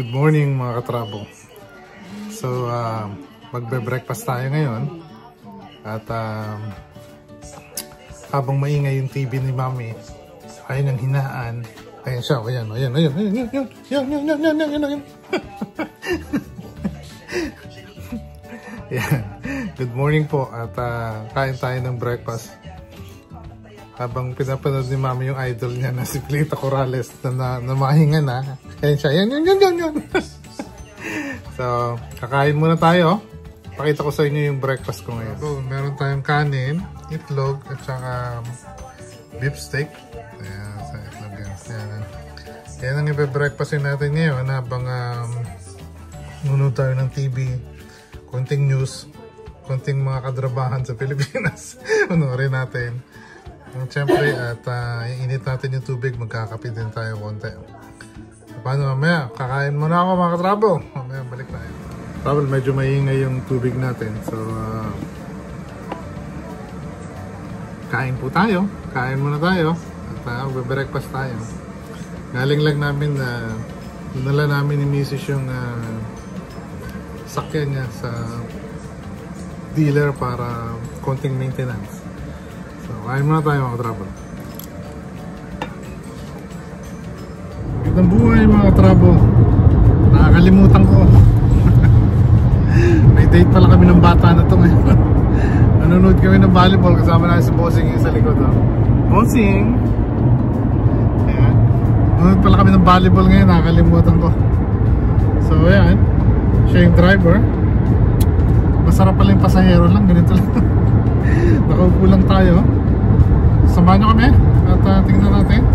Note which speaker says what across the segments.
Speaker 1: Good morning mga katrabo. So, magbe-breakfast tayo ngayon. At habang maingay yung TV ni Mami, ayun ang hinaan. Ayan siya, ayan. Yan. Good morning po at kain tayo ng breakfast. Habang pinapanood ni Mami yung idol niya na si Plita Corrales na mahinga na. Ayan siya. Yan. So, kakain muna tayo. Pakita ko sa inyo yung breakfast ko ngayon. So, meron tayong kanin, itlog, at saka beef steak. Ayan, sa itlog yan. Ayan ang ibe-breakfastin natin ngayon habang nunod tayo ng TV. Konting news, konting mga kadrabahan sa Pilipinas. Panoorin natin. Siyempre, at iinit natin yung tubig, magkakape din tayo konti. Paano mamaya? Kakain muna ako mga katrabo. Mamaya balik tayo. Travel, medyo maingay yung tubig natin. So, kain po tayo. Kain muna tayo. At breakfast tayo. Galing lang namin dinala namin ni Mrs. yung sakyan niya sa dealer para konting maintenance. So, kain muna tayo mga katrabo. Magandang buhay mga katrabo. Nakakalimutan ko. May date pala kami ng bata na ito ngayon. Nanonood kami ng volleyball kasama namin si Bossing yung sa likod. Bossing! Ayan. Nanonood pala kami ng volleyball ngayon. Nakakalimutan ko. So ayan. Siya yung driver. Masarap pala yung pasahero lang. Ganito lang. Nakaupo lang tayo. Samahan nyo kami at tingnan natin.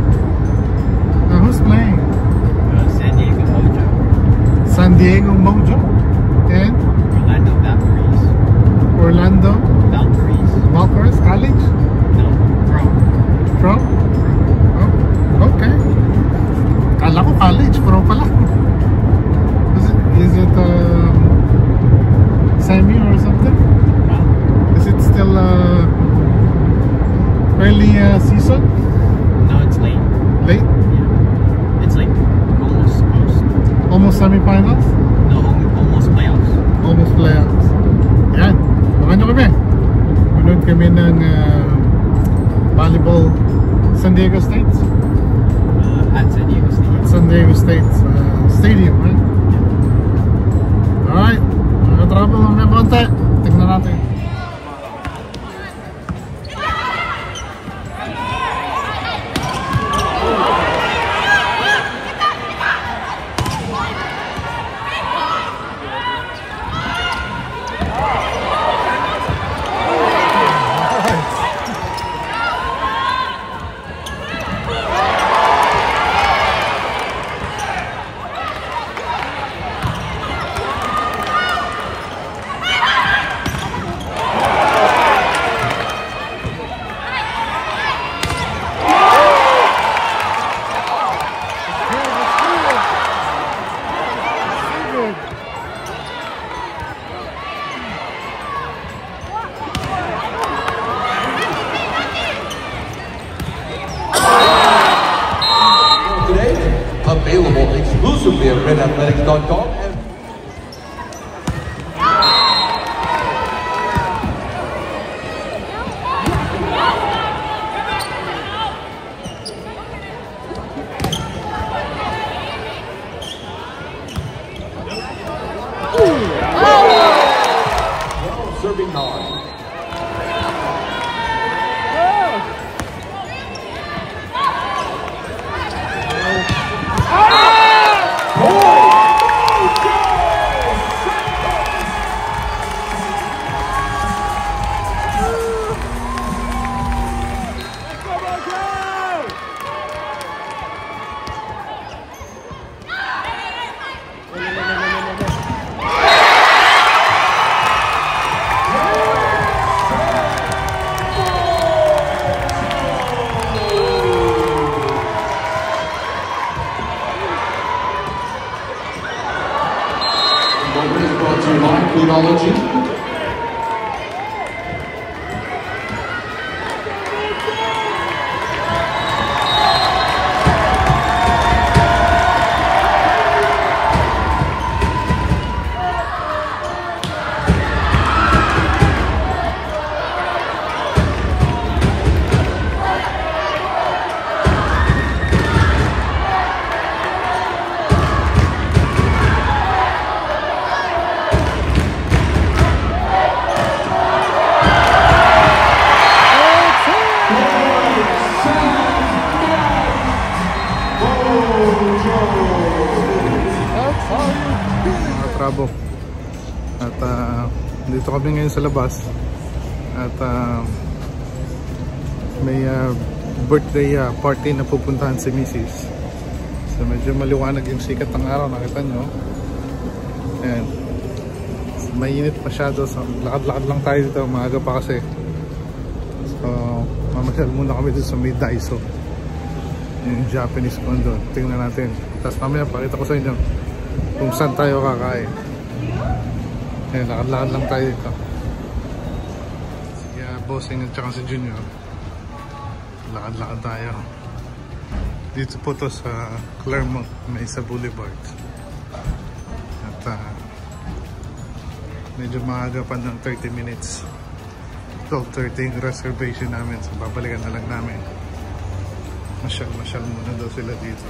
Speaker 1: Who's playing?
Speaker 2: San Diego Mojo.
Speaker 1: San Diego Mojo? And?
Speaker 2: Orlando Valkyries.
Speaker 1: Orlando?
Speaker 2: Valkyries.
Speaker 1: College?
Speaker 2: No, Pro.
Speaker 1: Oh, okay. Kala ko college, pro pala. Is it semi or something? Is it still early season?
Speaker 2: No, it's late.
Speaker 1: Late?
Speaker 2: Yeah. It's like almost post.
Speaker 1: Almost semi-finals?
Speaker 2: No, almost playoffs.
Speaker 1: Almost playoffs. Yan. Baka nyo kami. Manood kami ng volleyball San Diego State?
Speaker 2: At San Diego State.
Speaker 1: San Diego State Stadium, right? Yeah. Alright. Mga katrabo, mamaya konti. Tignan natin.
Speaker 3: Available exclusively at redathletics.com. Serving nine.
Speaker 1: Dito kami ngayon sa labas. At may birthday party na pupuntahan si Mrs. So medyo maliwanag yung sikat ng araw, nakita nyo. Ayan. Mainit masyado, so lakad-lakad lang tayo dito, maaga pa kasi. So mamasyal muna kami dito sa may Daiso, yung Japanese condo. Tingnan natin, tapos mamaya pakita ko sa inyo kung saan tayo kakain. Ayan, lakad-lakad lang tayo dito. Sige, bossing at saka si Junior, lakad-lakad tayo dito po to sa Claremont, Mesa Boulevard. At medyo maaga pa ng 30 minutes, 12:30 yung reservation namin, so babalikan na lang namin. Masyal muna daw sila dito.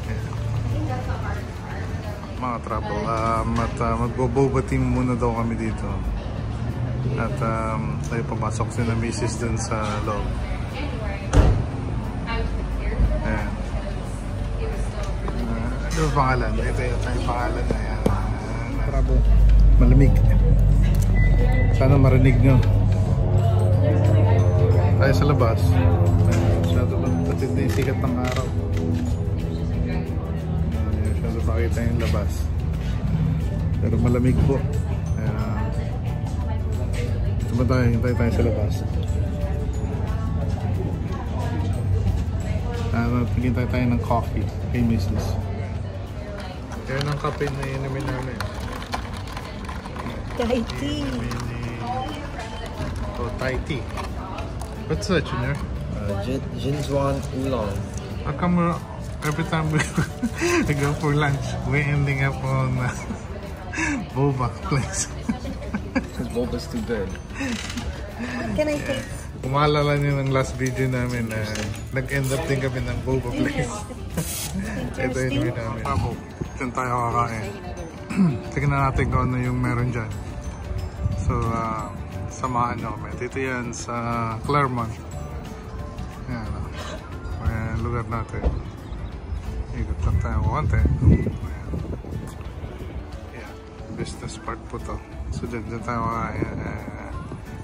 Speaker 1: Ayan. Mga trouble, magbo-boba team muna daw kami dito. At tayo pumasok sila Mrs. dun sa loob. Ayan. Ano ba pangalan? Ito yung pangalan na yan. Bravo. Malamig. Sana marinig nyo. Tayo sa labas. Masyado lang patid na yung sikat ng araw. Masyado pakita yung labas. Pero malamig po. Hintay tayo sa labas. Hintay tayo ng coffee kay Mrs. Yan ang kape na inumin namin.
Speaker 4: Thai tea.
Speaker 1: Oh, Thai tea. What's that, Junior?
Speaker 2: Jinzwan Oolong.
Speaker 1: How come every time we go for lunch, we're ending up on boba place?
Speaker 2: Because boba's too good.
Speaker 4: What can I taste?
Speaker 1: Umalala niyo ng last video namin na nag-end up din kami ng boba place. Ito yung namin. Diyan tayo kakain. Tignan natin kung ano yung meron dyan. So, samahan nyo kami. Dito yan sa Claremont. Yan. Ayan, lugar natin. Ikot lang tayo konti. Ayan. Ayan. Business part po to. So, dyan tayo kakain.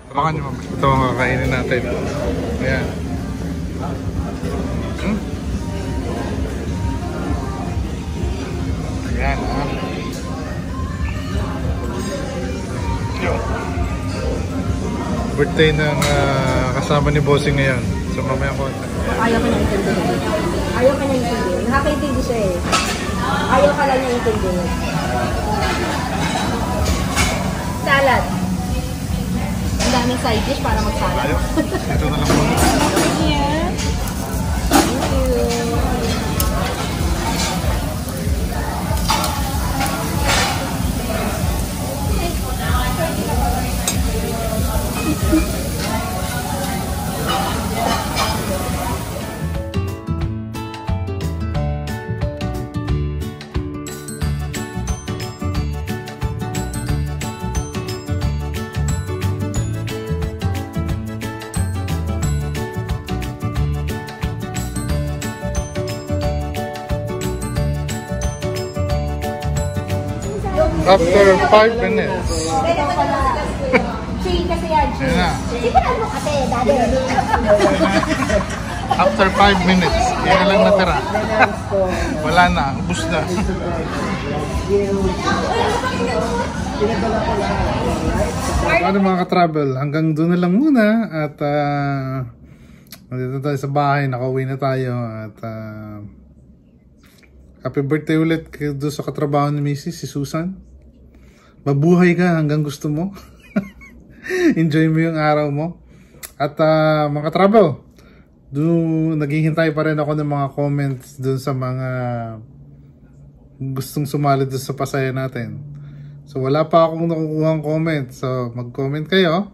Speaker 1: Samahan nyo mami. Ito ang kakainin natin. Ayan. Ayan, birthday ng kasama ni Bossing ngayon. So mamaya ko.
Speaker 4: Ayaw ka na intindihin. Ayaw ka na intindihin. Nakakaintindi siya eh. Ayaw ka lang niya intindihin. Salad. Ang daming side dish para mag-salad.
Speaker 1: Ayaw. Ito na lang po.
Speaker 4: Yeah. Thank you.
Speaker 1: After 5 minutes.
Speaker 4: Chill kasi yan, chill.
Speaker 1: Ayan na.
Speaker 4: Simulan mo kasi, daddy.
Speaker 1: After 5 minutes. Yan na lang natira. Wala na. Ubus na. Ano mga ka-travel, hanggang doon na lang muna. At dito tayo sa bahay. Nakauwi na tayo. At happy birthday ulit doon sa katrabaho ni Mrs. si Susan. Mabuhay ka hanggang gusto mo. Enjoy mo yung araw mo. At mga travel, naghihintay pa rin ako ng mga comments dun sa mga gustong sumali dun sa pasaya natin. So wala pa akong nakukuha ng comment. So mag-comment kayo.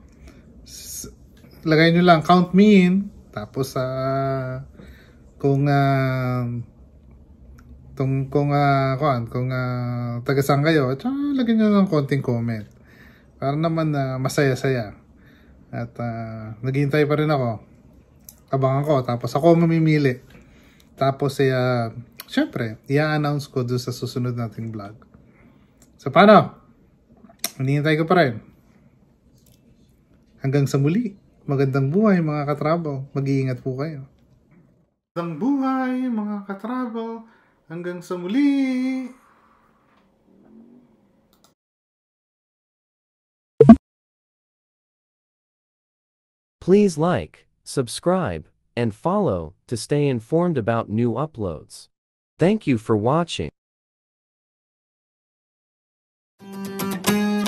Speaker 1: Lagay nyo lang, count me in. Tapos kung taga-saan kayo, tsaka lagyan nyo ng konting comment para naman masaya-saya. At naghihintay pa rin ako, abangan ko, tapos ako mamimili, tapos syempre i-announce ko doon sa susunod nating vlog. So paano? Hinihintay ko pa rin. Hanggang sa muli. Magandang buhay mga katrabaho. Mag-iingat po kayo. Magandang buhay mga katrabaho. Hanggang sa muli.
Speaker 5: Please like, subscribe, and follow to stay informed about new uploads. Thank you for watching.